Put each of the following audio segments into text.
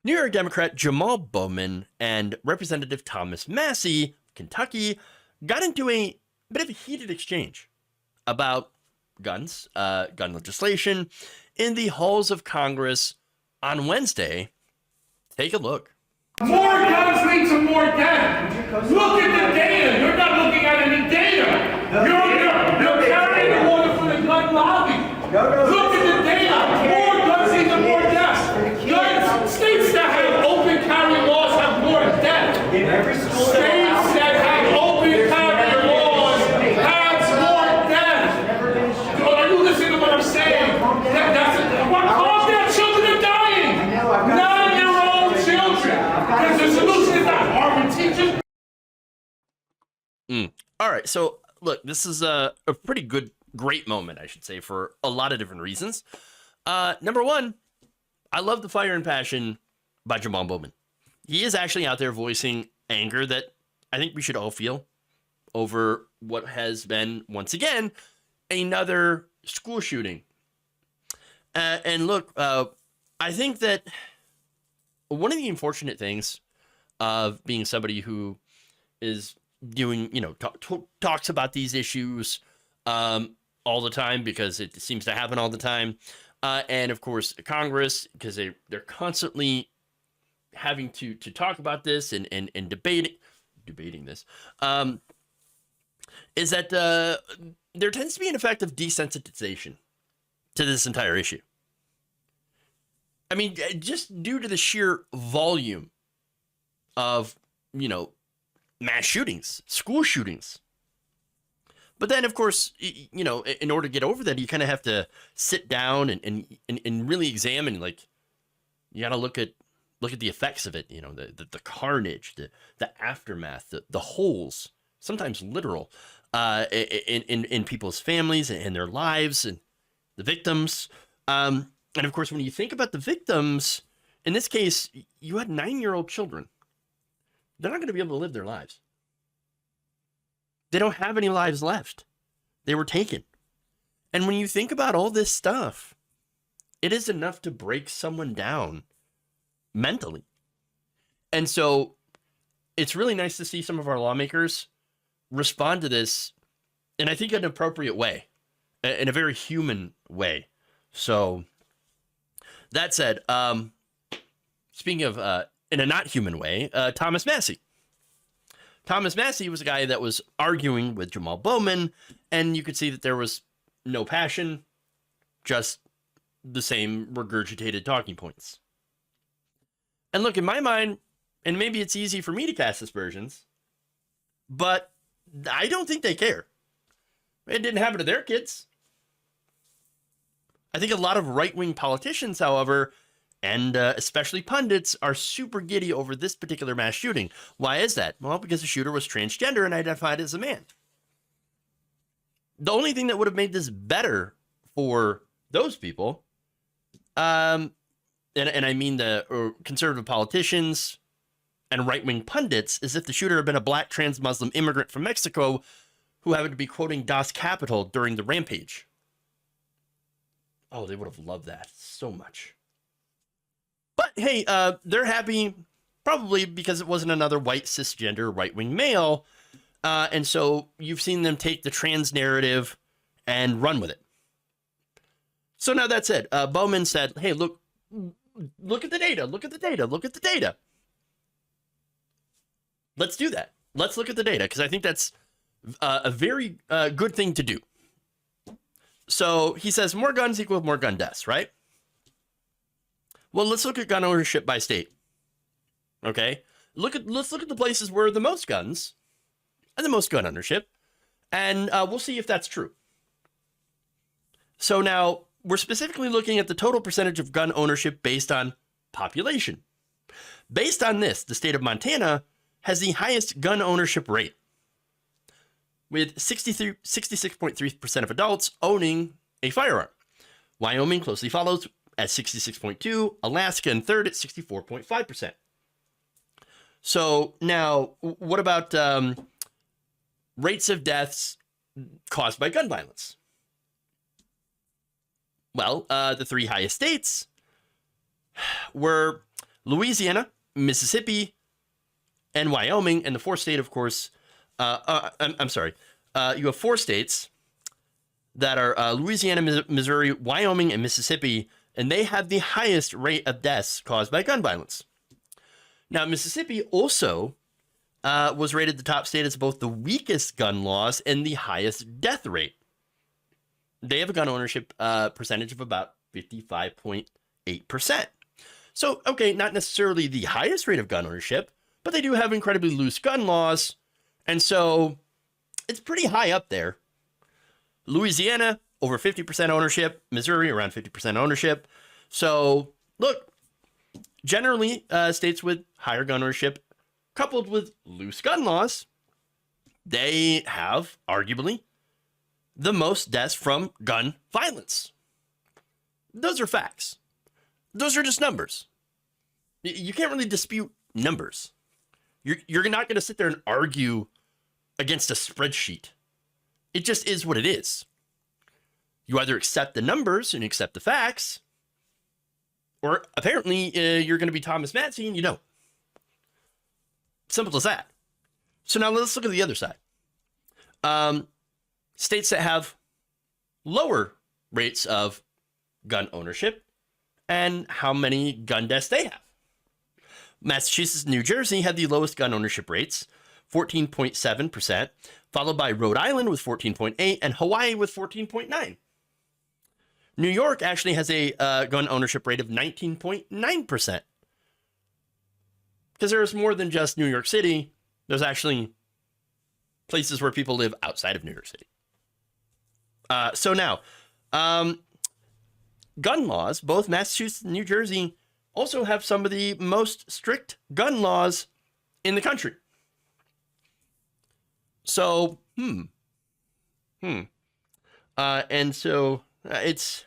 New York Democrat Jamaal Bowman and Representative Thomas Massie, Kentucky, got into a bit of a heated exchange about guns, gun legislation in the halls of Congress on Wednesday. Take a look. More guns lead to more death. Look at the data. You're not looking at any data. You're carrying the water for the gun lobby. Look at the data. More guns lead to more deaths. States that have open carry laws have more death. In every school. States that have open carry laws have more death. Are you listening to what I'm saying? Calm down. Children are dying. 9-year-old children. Because the solution is not arming teachers. All right, so look, this is a pretty great moment, I should say, for a lot of different reasons. Number one, I love the fire and passion by Jamaal Bowman. He is actually out there voicing anger that I think we should all feel over what has been, once again, another school shooting. And look, I think that one of the unfortunate things of being somebody who is doing, talks about these issues all the time, because it seems to happen all the time. And of course, Congress, because they're constantly having to talk about this and debating this, is that there tends to be an effect of desensitization to this entire issue. I mean, just due to the sheer volume of, mass shootings, school shootings. But then, of course, in order to get over that, you kind of have to sit down and really examine, like, you got to look at the effects of it, the carnage, the aftermath, the holes, sometimes literal, in people's families and their lives, and the victims. And of course, when you think about the victims, in this case, you had 9-year-old children. They're not going to be able to live their lives. They don't have any lives left. They were taken. And when you think about all this stuff, it is enough to break someone down mentally. And so it's really nice to see some of our lawmakers respond to this in, I think, an appropriate way, in a very human way. So that said, speaking of in a not human way, Thomas Massie. Thomas Massie was a guy that was arguing with Jamaal Bowman, and you could see that there was no passion, just the same regurgitated talking points. And look, in my mind, and maybe it's easy for me to cast aspersions, but I don't think they care. It didn't happen to their kids. I think a lot of right-wing politicians, however, and especially pundits, are super giddy over this particular mass shooting. Why is that? Well, because the shooter was transgender and identified as a man. The only thing that would have made this better for those people, and I mean the conservative politicians and right-wing pundits, is if the shooter had been a black trans Muslim immigrant from Mexico who happened to be quoting Das Kapital during the rampage. Oh, they would have loved that so much. But hey, they're happy probably because it wasn't another white cisgender right-wing male. And so you've seen them take the trans narrative and run with it. So now that said, Bowman said, hey, look at the data, look at the data. Let's do that. Let's look at the data, because I think that's a very good thing to do. So he says more guns equal more gun deaths, right? Well, let's look at gun ownership by state. Okay? Let's look at the places where the most guns and the most gun ownership, and we'll see if that's true. So now we're specifically looking at the total percentage of gun ownership based on population. Based on this, the state of Montana has the highest gun ownership rate, with 66.3% of adults owning a firearm. Wyoming closely follows at 66.2%, Alaska in third at 64.5%. So now, what about rates of deaths caused by gun violence? Well, the three highest states were Louisiana, Mississippi, and Wyoming. And the fourth state, of course, I'm sorry. You have 4 states that are Louisiana, Missouri, Wyoming, and Mississippi, and they have the highest rate of deaths caused by gun violence. Now, Mississippi also was rated the top state as both the weakest gun laws and the highest death rate. They have a gun ownership percentage of about 55.8%. So, okay, not necessarily the highest rate of gun ownership, but they do have incredibly loose gun laws, and so it's pretty high up there. Louisiana, over 50% ownership. Missouri, around 50% ownership. So, look, generally, states with higher gun ownership, coupled with loose gun laws, they have, arguably, the most deaths from gun violence. Those are facts. Those are just numbers. You can't really dispute numbers. You're not going to sit there and argue against a spreadsheet. It just is what it is. You either accept the numbers and accept the facts, or apparently you're going to be Thomas Massie and you don't. Simple as that. So now let's look at the other side. States that have lower rates of gun ownership and how many gun deaths they have. Massachusetts and New Jersey had the lowest gun ownership rates, 14.7%, followed by Rhode Island with 14.8% and Hawaii with 14.9%. New York actually has a gun ownership rate of 19.9%. Because there's more than just New York City. There's actually places where people live outside of New York City. So now, gun laws, both Massachusetts and New Jersey also have some of the most strict gun laws in the country. So, and so it's,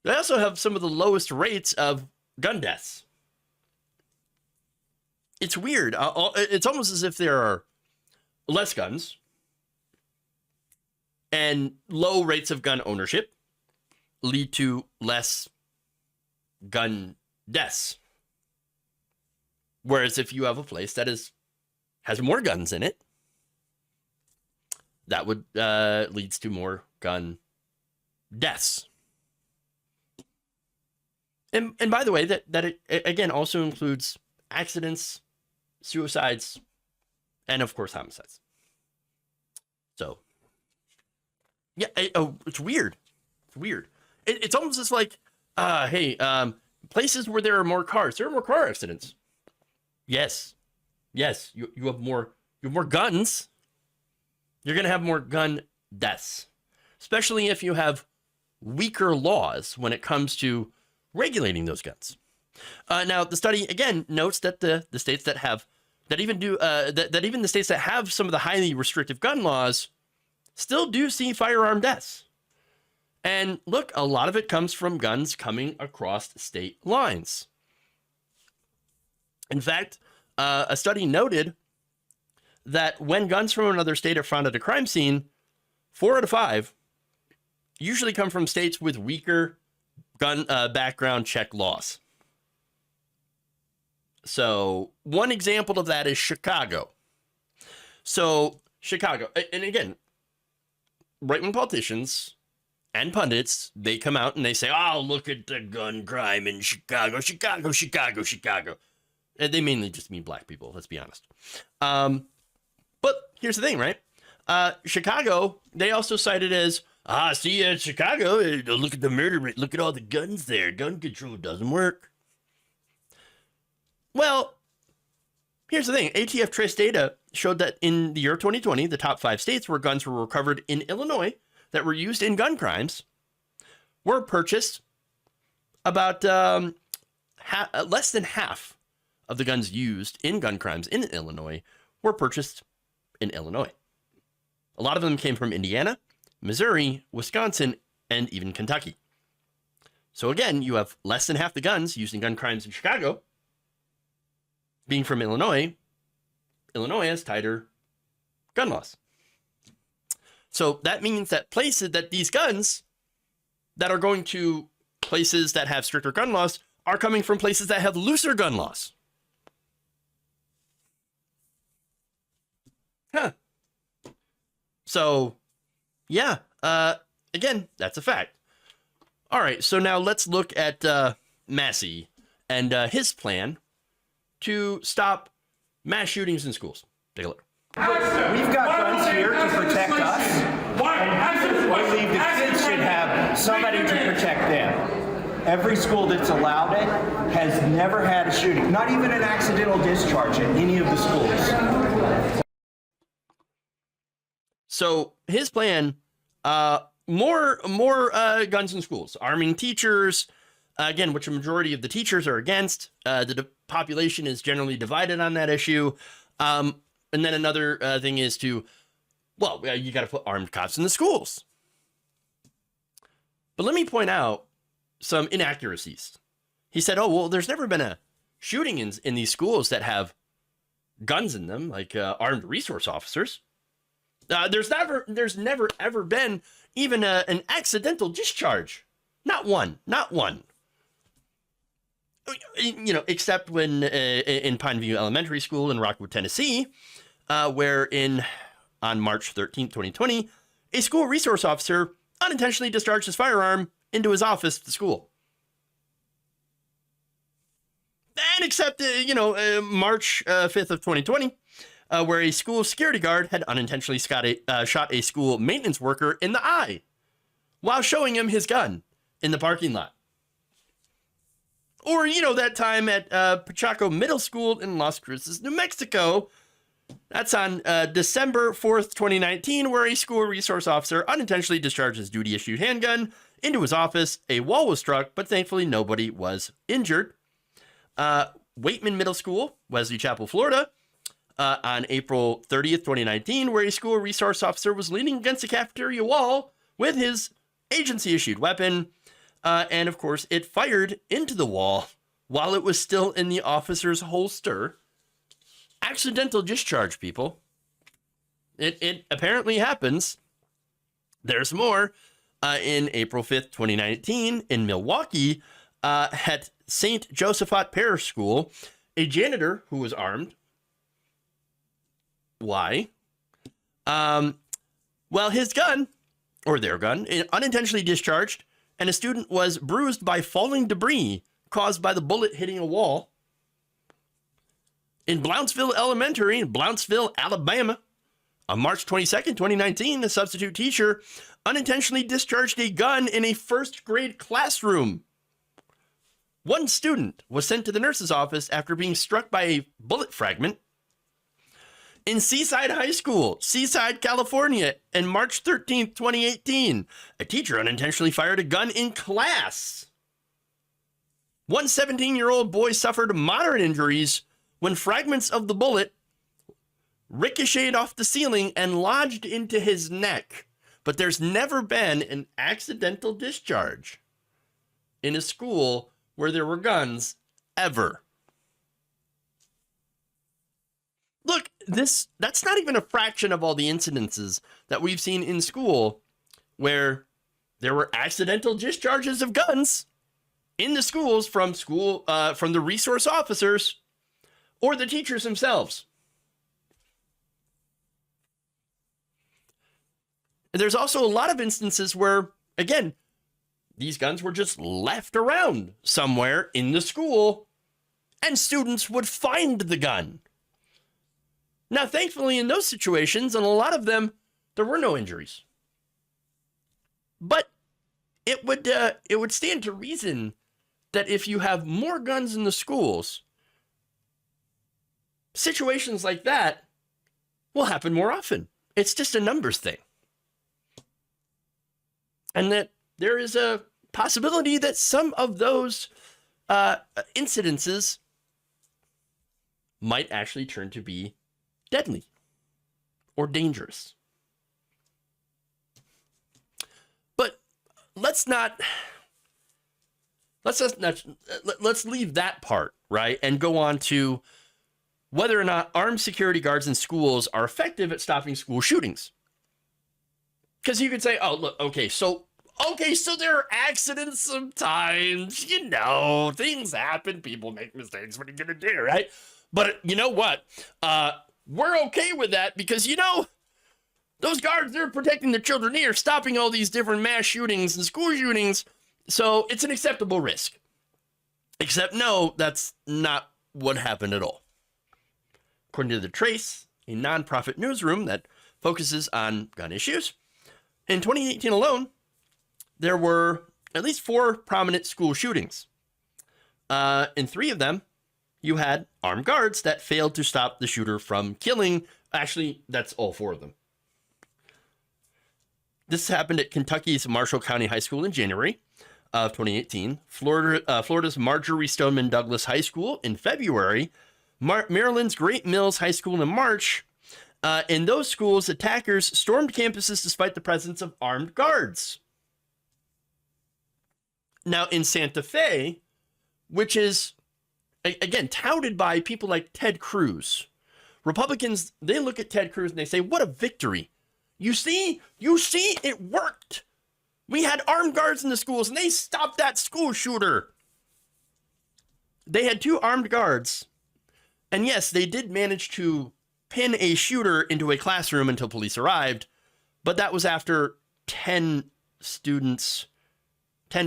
they also have some of the lowest rates of gun deaths. It's weird. It's almost as if there are less guns and low rates of gun ownership lead to less gun deaths. Whereas if you have a place that has more guns in it, that would leads to more gun deaths. And by the way, that it again also includes accidents, suicides, and of course homicides. So yeah, it's weird. It's weird. It's almost just like, hey, places where there are more cars, there are more car accidents. Yes, you have more guns. You're gonna have more gun deaths, especially if you have weaker laws when it comes to regulating those guns. Now, the study again notes that the states that have that even the states that have some of the highly restrictive gun laws still do see firearm deaths. And look, a lot of it comes from guns coming across state lines. In fact, a study noted that when guns from another state are found at a crime scene, 4 out of 5 usually come from states with weaker gun background check laws. So one example of that is Chicago. So Chicago, and again, right-wing politicians and pundits, they come out and they say, oh, look at the gun crime in Chicago. And they mainly just mean black people, let's be honest. But here's the thing, right? Chicago, they also cite it as, see, Chicago, look at the murder rate, look at all the guns there. Gun control doesn't work. Well, here's the thing. ATF Trace data showed that in the year 2020, the top 5 states where guns were recovered in Illinois that were used in gun crimes were purchased about less than half of the guns used in gun crimes in Illinois were purchased in Illinois. A lot of them came from Indiana, Missouri, Wisconsin, and even Kentucky. So again, you have less than half the guns used in gun crimes in Chicago being from Illinois. Illinois has tighter gun laws. So that means that places that these guns that are going to places that have stricter gun laws are coming from places that have looser gun laws. Huh. So, yeah, again, that's a fact. All right, so now let's look at Massie and his plan to stop mass shootings in schools. Take a look. We've got guns here to protect us, and we believe the kids should have somebody to protect them. Every school that's allowed it has never had a shooting, not even an accidental discharge at any of the schools. So his plan, more guns in schools, arming teachers, again, which a majority of the teachers are against. The population is generally divided on that issue. And then another thing is to, well, you got to put armed cops in the schools. But let me point out some inaccuracies. He said, oh, well, there's never been a shooting in these schools that have guns in them, like armed resource officers. There's never ever been even an accidental discharge. Not one. You know, except when in Pineview Elementary School in Rockwood, Tennessee, where on March 13th, 2020, a school resource officer unintentionally discharged his firearm into his office at the school. And except, March 5th of 2020, where a school security guard had unintentionally shot a school maintenance worker in the eye while showing him his gun in the parking lot. Or, that time at Pachaco Middle School in Las Cruces, New Mexico. That's on December 4th, 2019, where a school resource officer unintentionally discharged his duty-issued handgun into his office. A wall was struck, but thankfully nobody was injured. Waitman Middle School, Wesley Chapel, Florida, on April 30th, 2019, where a school resource officer was leaning against a cafeteria wall with his agency-issued weapon. And, of course, it fired into the wall while it was still in the officer's holster. Accidental discharge, people. It apparently happens. There's more. In April 5th, 2019, in Milwaukee, at St. Josephat Parish School, a janitor who was armed. Why? Well, his gun, or their gun, unintentionally discharged, and a student was bruised by falling debris caused by the bullet hitting a wall. In Blountesville Elementary in Blountesville, Alabama, on March 22nd, 2019, a substitute teacher unintentionally discharged a gun in a first grade classroom. One student was sent to the nurse's office after being struck by a bullet fragment. In Seaside High School, Seaside, California, on March 13th, 2018, a teacher unintentionally fired a gun in class. One 17-year-old boy suffered moderate injuries when fragments of the bullet ricocheted off the ceiling and lodged into his neck. But there's never been an accidental discharge in a school where there were guns, ever. Look, that's not even a fraction of all the incidences that we've seen in school where there were accidental discharges of guns in the schools from the resource officers or the teachers themselves. And there's also a lot of instances where, again, these guns were just left around somewhere in the school and students would find the gun. Now, thankfully, in those situations, and a lot of them, there were no injuries. But it would stand to reason that if you have more guns in the schools, situations like that will happen more often. It's just a numbers thing. And that there is a possibility that some of those incidences might actually turn to be deadly or dangerous. But let's leave that part, right? And go on to whether or not armed security guards in schools are effective at stopping school shootings. Because you could say, oh, look, okay, so Okay, so there are accidents sometimes. You know, things happen. People make mistakes. What are you going to do, right? But you know what? We're okay with that because, you know, those guards, they're protecting the children here, stopping all these different mass shootings and school shootings. So it's an acceptable risk. Except, no, that's not what happened at all. According to The Trace, a nonprofit newsroom that focuses on gun issues, in 2018 alone, there were at least 4 prominent school shootings. In 3 of them, you had armed guards that failed to stop the shooter from killing. Actually, that's all 4 of them. This happened at Kentucky's Marshall County High School in January of 2018, Florida's Marjorie Stoneman Douglas High School in February, Maryland's Great Mills High School in March. In those schools, attackers stormed campuses despite the presence of armed guards. Now, in Santa Fe, which is, again, touted by people like Ted Cruz, Republicans, they look at Ted Cruz and they say, what a victory. You see, it worked. We had armed guards in the schools and they stopped that school shooter. They had 2 armed guards. And yes, they did manage to pin a shooter into a classroom until police arrived. But that was after 10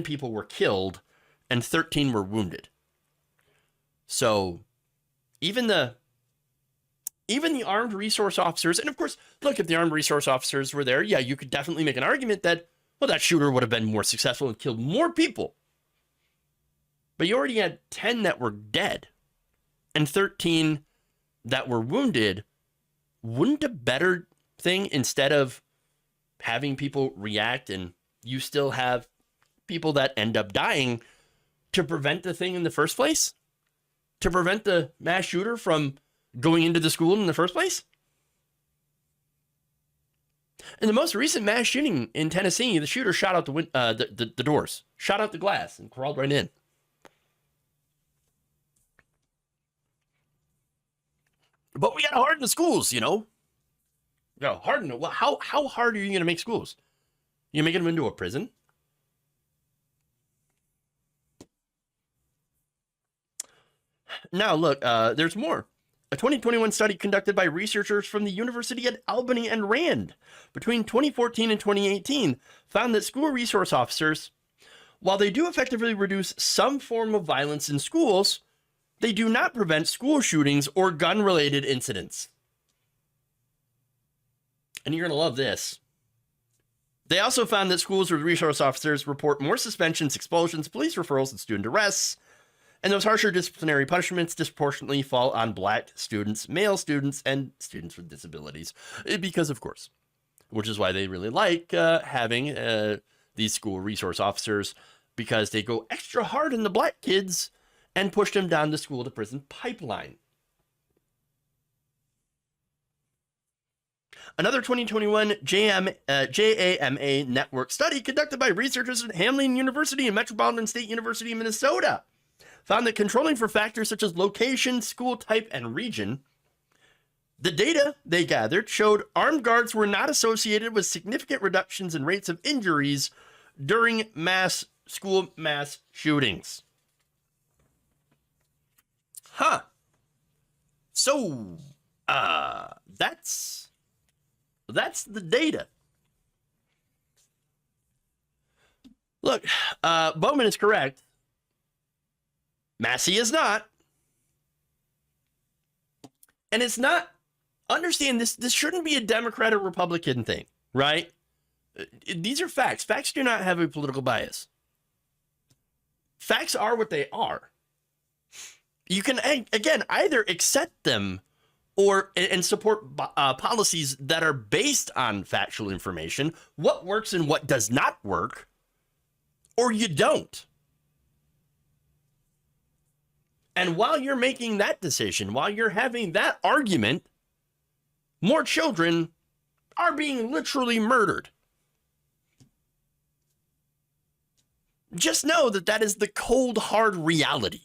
people were killed and 13 were wounded. So even the armed resource officers, and of course, look, if the armed resource officers were there, yeah, you could definitely make an argument that, well, that shooter would have been more successful and killed more people. But you already had 10 that were dead and 13 that were wounded. Wouldn't a better thing, instead of having people react and you still have people that end up dying, to prevent the thing in the first place? To prevent the mass shooter from going into the school in the first place? In the most recent mass shooting in Tennessee, the shooter shot out the doors, shot out the glass, and crawled right in. But we got to harden the schools, you know. We got to harden it. Well, how hard are you going to make schools? You making them into a prison? Now, look, there's more. A 2021 study conducted by researchers from the University at Albany and Rand between 2014 and 2018 found that school resource officers, while they do effectively reduce some form of violence in schools, they do not prevent school shootings or gun-related incidents. And you're going to love this. They also found that schools with resource officers report more suspensions, expulsions, police referrals, and student arrests. And those harsher disciplinary punishments disproportionately fall on Black students, male students, and students with disabilities. Because, of course, which is why they really like having these school resource officers, because they go extra hard on the Black kids and push them down the school to prison pipeline. Another 2021 JAMA network study conducted by researchers at Hamline University and Metropolitan State University in Minnesota found that controlling for factors such as location, school type, and region, the data they gathered showed armed guards were not associated with significant reductions in rates of injuries during school mass shootings. Huh. So, that's the data. Look, Bowman is correct. Massie is not. And it's not, understand this shouldn't be a Democrat or Republican thing, right? These are facts. Facts do not have a political bias. Facts are what they are. You can, again, either accept them and support policies that are based on factual information, what works and what does not work, or you don't. And while you're making that decision, while you're having that argument, more children are being literally murdered. Just know that that is the cold, hard reality.